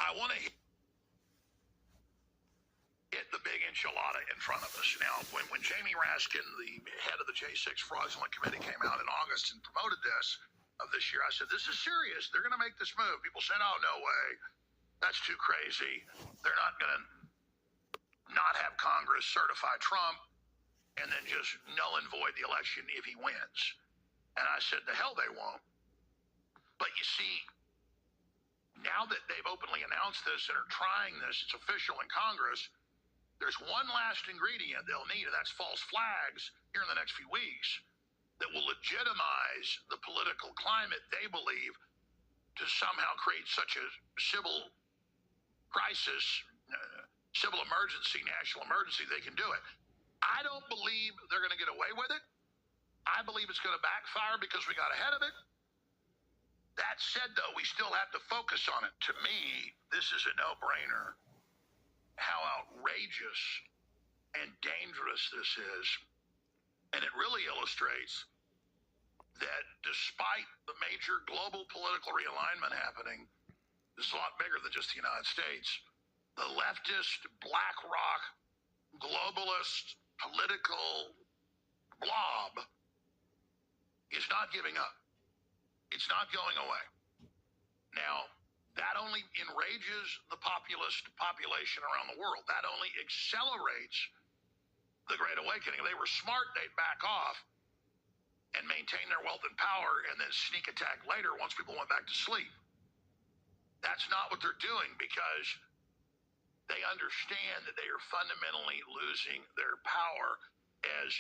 I want to hit the big enchilada in front of us. Now, when Jamie Raskin, the head of the J6 Fraudulent Committee, came out in August and promoted this of this year, I said, this is serious. They're going to make this move. People said, oh, no way. That's too crazy. They're not going to not have Congress certify Trump and then just null and void the election if he wins. And I said, the hell they won't. But you see, now that they've openly announced this and are trying this, it's official in Congress, there's one last ingredient they'll need, and that's false flags here in the next few weeks that will legitimize the political climate they believe to somehow create such a civil crisis, civil emergency, national emergency, they can do it. I don't believe they're going to get away with it. I believe it's going to backfire because we got ahead of it. That said, though, we still have to focus on it. To me, this is a no-brainer. How outrageous and dangerous this is. And it really illustrates that despite the major global political realignment happening, this is a lot bigger than just the United States, the leftist, BlackRock, globalist, political blob is not giving up. It's not going away. Now, that only enrages the populist population around the world. That only accelerates the Great Awakening. If they were smart, they'd back off and maintain their wealth and power and then sneak attack later once people went back to sleep. That's not what they're doing because they understand that they are fundamentally losing their power as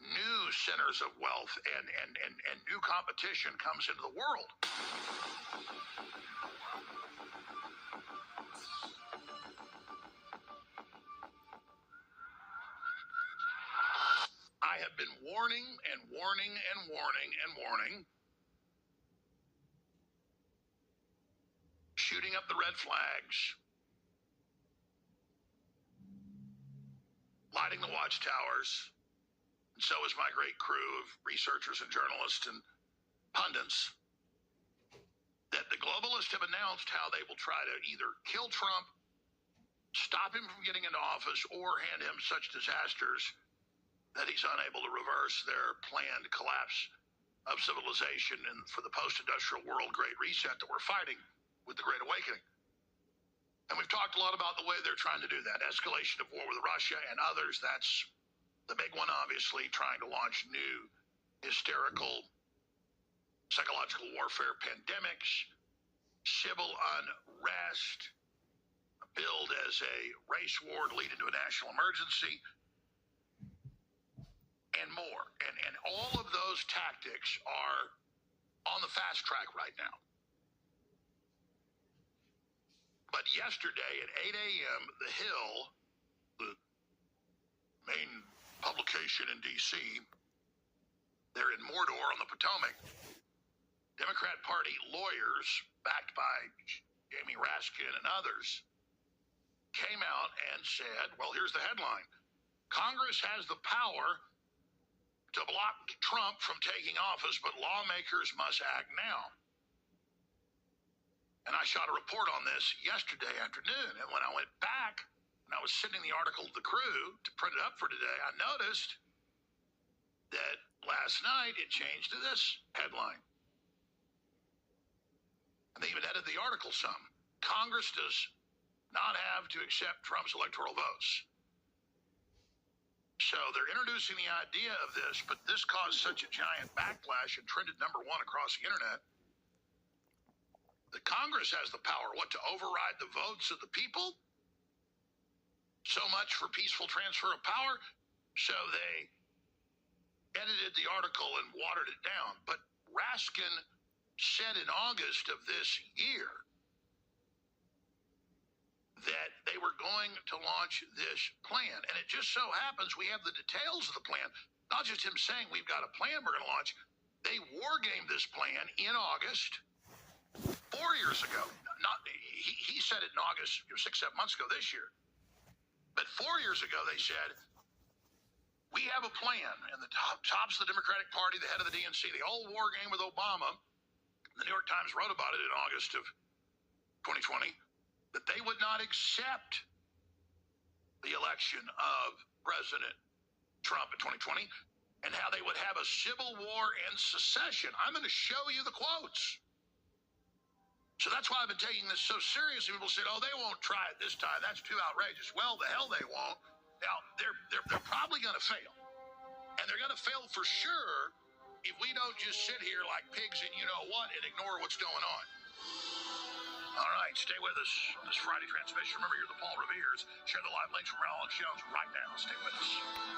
new centers of wealth and new competition comes into the world. I have been warning and warning and warning and warning. Shooting up the red flags. Lighting the watchtowers. And so is my great crew of researchers and journalists and pundits, that the globalists have announced how they will try to either kill Trump, stop him from getting into office, or hand him such disasters that he's unable to reverse their planned collapse of civilization and for the post-industrial world great reset that we're fighting with the Great Awakening. And we've talked a lot about the way they're trying to do that. Escalation of war with Russia and others. That's the big one, obviously, trying to launch new hysterical psychological warfare pandemics, civil unrest, build as a race war to lead into a national emergency, and more. And all of those tactics are on the fast track right now. But yesterday at 8 a.m., The Hill, the main publication in D.C., they're in Mordor on the Potomac, Democrat Party lawyers, backed by Jamie Raskin and others, came out and said, well, here's the headline. Congress has the power to block Trump from taking office, but lawmakers must act now. And I shot a report on this yesterday afternoon. And when I went back and I was sending the article to the crew to print it up for today, I noticed that last night it changed to this headline. And they even edited the article some. Congress does not have to accept Trump's electoral votes. So they're introducing the idea of this, but this caused such a giant backlash and trended #1 across the internet. The Congress has the power, to override the votes of the people? So much for peaceful transfer of power. So they edited the article and watered it down. But Raskin said in August of this year that they were going to launch this plan. And it just so happens we have the details of the plan. Not just him saying we've got a plan we're going to launch. They wargamed this plan in August 4 years ago. He said it in August, 6-7 months ago this year. But 4 years ago they said, we have a plan. And the tops of the Democratic Party, the head of the DNC, the old war game with Obama, the New York Times wrote about it in August of 2020. that they would not accept the election of President Trump in 2020 and how they would have a civil war and secession. I'm going to show you the quotes. So that's why I've been taking this so seriously. People said, oh, they won't try it this time. That's too outrageous. Well, the hell they won't. Now, they're probably going to fail. And they're going to fail for sure if we don't just sit here like pigs and you know what and ignore what's going on. All right, stay with us on this Friday transmission. Remember, you're the Paul Reveres. Share the live links from Rollins Shows right now. Stay with us.